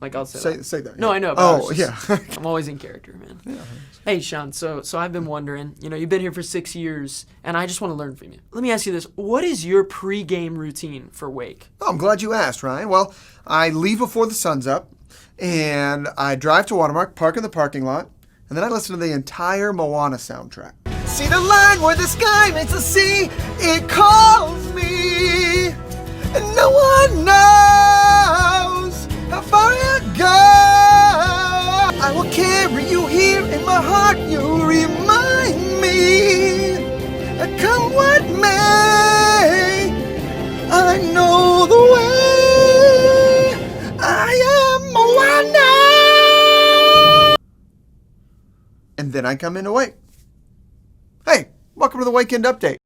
Like, I'll say that. No, yeah. I know. Oh, yeah. I'm always in character, man. Yeah. Hey, Sean, so I've been wondering, you've been here for 6 years, and I just want to learn from you. Let me ask you this. What is your pre-game routine for Wake? Oh, I'm glad you asked, Ryan. Well, I leave before the sun's up, and I drive to Watermark, park in the parking lot, and then I listen to the entire Moana soundtrack. See the line where the sky meets the sea, it calls me, and no one knows how far it goes. I will carry you here in my heart, you remind me, that come what may, I know the way, I am Moana. And then I come into Wake. Hey, welcome to the Wakend Update.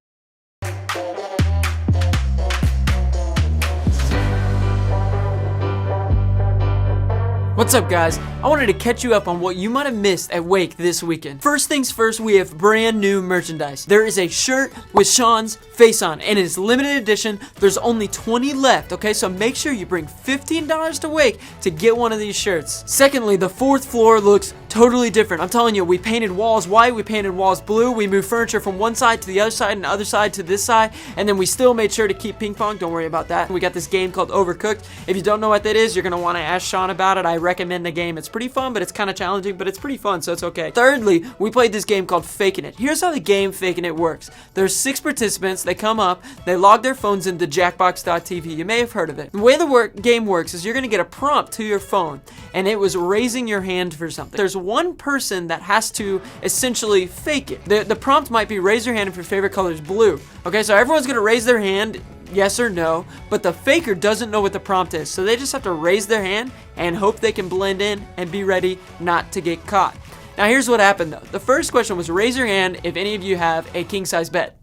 What's up, guys? I wanted to catch you up on what you might have missed at Wake this weekend. First things first, we have brand new merchandise. There is a shirt with Sean's face on, and it is limited edition. There's only 20 left, okay? So make sure you bring $15 to Wake to get one of these shirts. Secondly, the fourth floor looks totally different. I'm telling you, we painted walls white, we painted walls blue, we moved furniture from one side to the other side and the other side to this side, and then we still made sure to keep ping pong. Don't worry about that. We got this game called Overcooked. If you don't know what that is, you're gonna wanna ask Sean about it. I recommend the game. It's pretty fun, but it's kind of challenging, but it's pretty fun, so it's okay. Thirdly, we played this game called Faking It. Here's how the game Faking It works. There's 6 participants. They come up, they log their phones into jackbox.tv. You may have heard of it. The way the game works is you're gonna get a prompt to your phone, and it was raising your hand for something. There's one person that has to essentially fake it. The prompt might be raise your hand if your favorite color is blue. Okay, so everyone's gonna raise their hand, yes or no, but the faker doesn't know what the prompt is, so they just have to raise their hand and hope they can blend in and be ready not to get caught. Now here's what happened though. The first question was raise your hand if any of you have a king-size bed.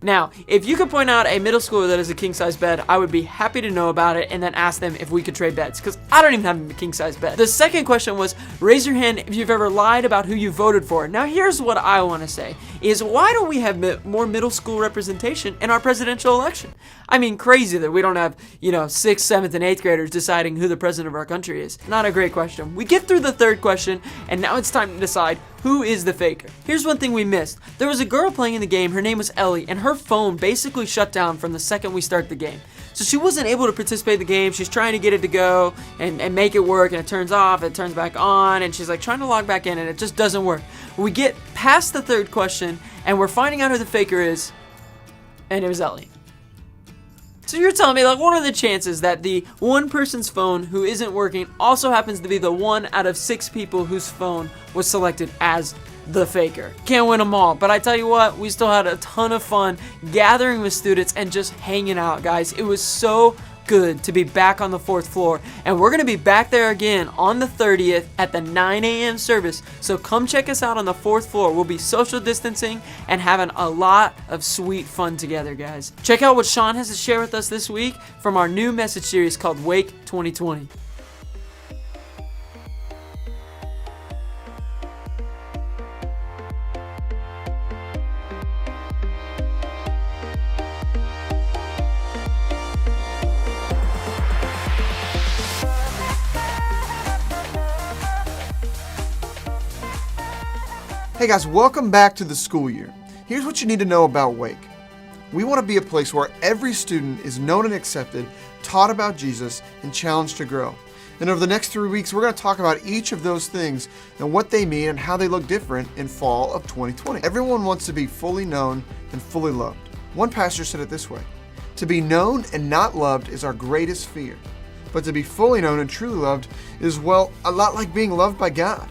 Now, if you could point out a middle schooler that has a king-size bed, I would be happy to know about it and then ask them if we could trade beds, because I don't even have a king-size bed. The second question was, raise your hand if you've ever lied about who you voted for. Now, here's what I want to say, is why don't we have more middle school representation in our presidential election? I mean, crazy that we don't have, 6th, 7th, and 8th graders deciding who the president of our country is. Not a great question. We get through the third question, and now it's time to decide who is the faker. Here's one thing we missed. There was a girl playing in the game, her name was Ellie, and her phone basically shut down from the second we start the game. So she wasn't able to participate in the game. She's trying to get it to go and make it work, and it turns off, it turns back on, and she's like trying to log back in, and it just doesn't work. We get past the third question, and we're finding out who the faker is, and it was Ellie. So you're telling me, like, what are the chances that the one person's phone who isn't working also happens to be the 1 out of 6 people whose phone was selected as the faker? Can't win them all, but I tell you what, we still had a ton of fun gathering with students and just hanging out, guys. It was so good to be back on the 4th floor, and we're gonna be back there again on the 30th at the 9 a.m. service, so come check us out on the 4th floor. We'll be social distancing and having a lot of sweet fun together, guys. Check out what Sean has to share with us this week from our new message series called Wake 2020. Hey guys, welcome back to the school year. Here's what you need to know about Wake. We want to be a place where every student is known and accepted, taught about Jesus, and challenged to grow. And over the next 3 weeks, we're going to talk about each of those things and what they mean and how they look different in fall of 2020. Everyone wants to be fully known and fully loved. One pastor said it this way: to be known and not loved is our greatest fear. But to be fully known and truly loved is, well, a lot like being loved by God.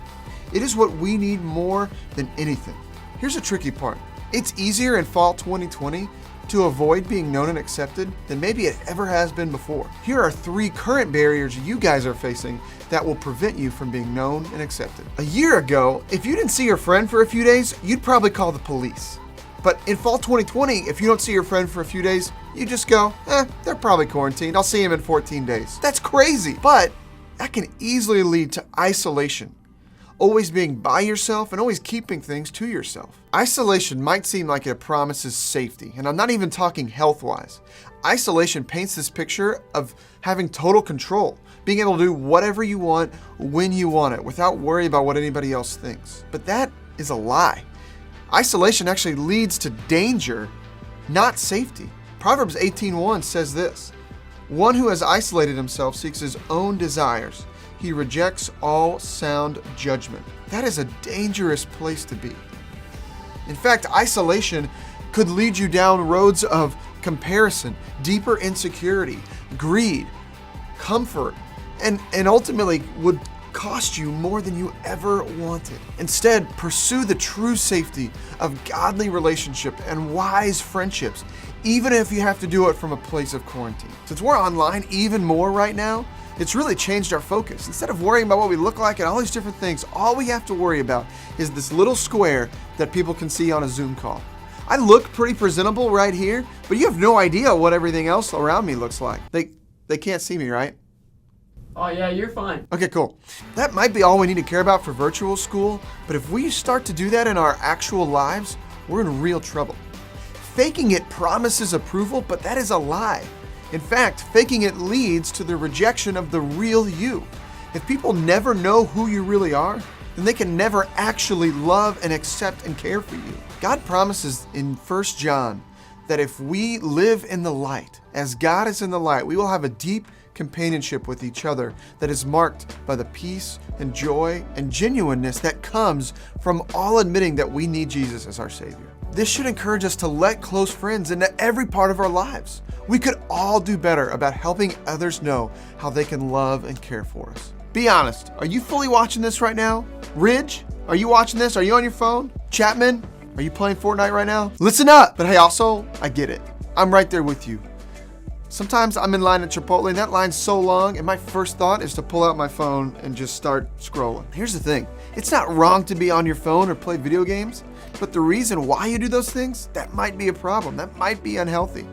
It is what we need more than anything. Here's the tricky part. It's easier in fall 2020 to avoid being known and accepted than maybe it ever has been before. Here are 3 current barriers you guys are facing that will prevent you from being known and accepted. A year ago, if you didn't see your friend for a few days, you'd probably call the police. But in fall 2020, if you don't see your friend for a few days, you just go, they're probably quarantined. I'll see him in 14 days. That's crazy, but that can easily lead to isolation. Always being by yourself and always keeping things to yourself. Isolation might seem like it promises safety, and I'm not even talking health-wise. Isolation paints this picture of having total control, being able to do whatever you want when you want it without worrying about what anybody else thinks. But that is a lie. Isolation actually leads to danger, not safety. Proverbs 18:1 says this, "One who has isolated himself seeks his own desires. He rejects all sound judgment." That is a dangerous place to be. In fact, isolation could lead you down roads of comparison, deeper insecurity, greed, comfort, and ultimately would cost you more than you ever wanted. Instead, pursue the true safety of godly relationship and wise friendships, even if you have to do it from a place of quarantine. Since we're online even more right now, it's really changed our focus. Instead of worrying about what we look like and all these different things, all we have to worry about is this little square that people can see on a Zoom call. I look pretty presentable right here, but you have no idea what everything else around me looks like. They can't see me, right? Oh yeah, you're fine. Okay, cool. That might be all we need to care about for virtual school, but if we start to do that in our actual lives, we're in real trouble. Faking it promises approval, but that is a lie. In fact, faking it leads to the rejection of the real you. If people never know who you really are, then they can never actually love and accept and care for you. God promises in 1 John that if we live in the light, as God is in the light, we will have a deep companionship with each other that is marked by the peace and joy and genuineness that comes from all admitting that we need Jesus as our Savior. This should encourage us to let close friends into every part of our lives. We could all do better about helping others know how they can love and care for us. Be honest, are you fully watching this right now? Ridge, are you watching this? Are you on your phone? Chapman, are you playing Fortnite right now? Listen up! But hey, also, I get it. I'm right there with you. Sometimes I'm in line at Chipotle and that line's so long and my first thought is to pull out my phone and just start scrolling. Here's the thing, it's not wrong to be on your phone or play video games, but the reason why you do those things, that might be a problem, that might be unhealthy.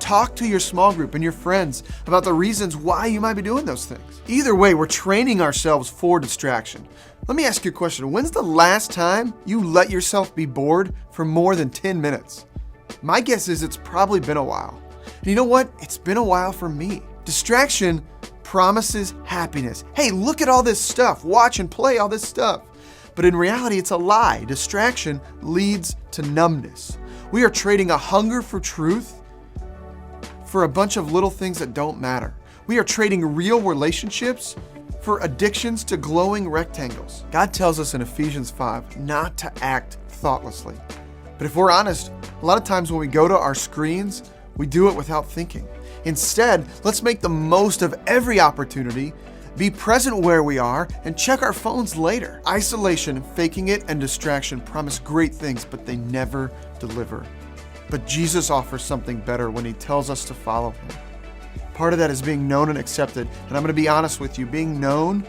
Talk to your small group and your friends about the reasons why you might be doing those things. Either way, we're training ourselves for distraction. Let me ask you a question, when's the last time you let yourself be bored for more than 10 minutes? My guess is it's probably been a while. And you know what? It's been a while for me. Distraction promises happiness. Hey, look at all this stuff. Watch and play all this stuff. But in reality, it's a lie. Distraction leads to numbness. We are trading a hunger for truth for a bunch of little things that don't matter. We are trading real relationships for addictions to glowing rectangles. God tells us in Ephesians 5 not to act thoughtlessly. But if we're honest, a lot of times when we go to our screens, we do it without thinking. Instead, let's make the most of every opportunity, be present where we are, and check our phones later. Isolation, faking it, and distraction promise great things, but they never deliver. But Jesus offers something better when he tells us to follow him. Part of that is being known and accepted. And I'm going to be honest with you, being known,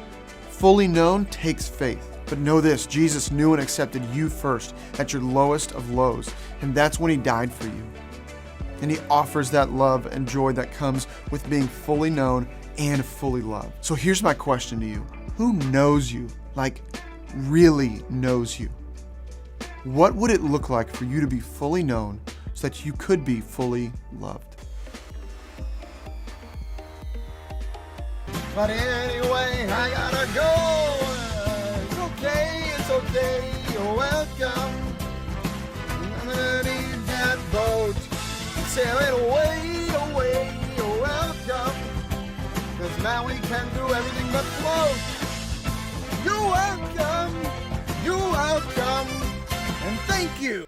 fully known, takes faith. But know this, Jesus knew and accepted you first at your lowest of lows. And that's when he died for you. And he offers that love and joy that comes with being fully known and fully loved. So here's my question to you. Who knows you, like really knows you? What would it look like for you to be fully known so that you could be fully loved? But anyway, I gotta go. It's okay, you're welcome. I'm gonna need that boat. Sailing away, you're welcome. 'Cause now we can do everything but float. You're welcome, and thank you.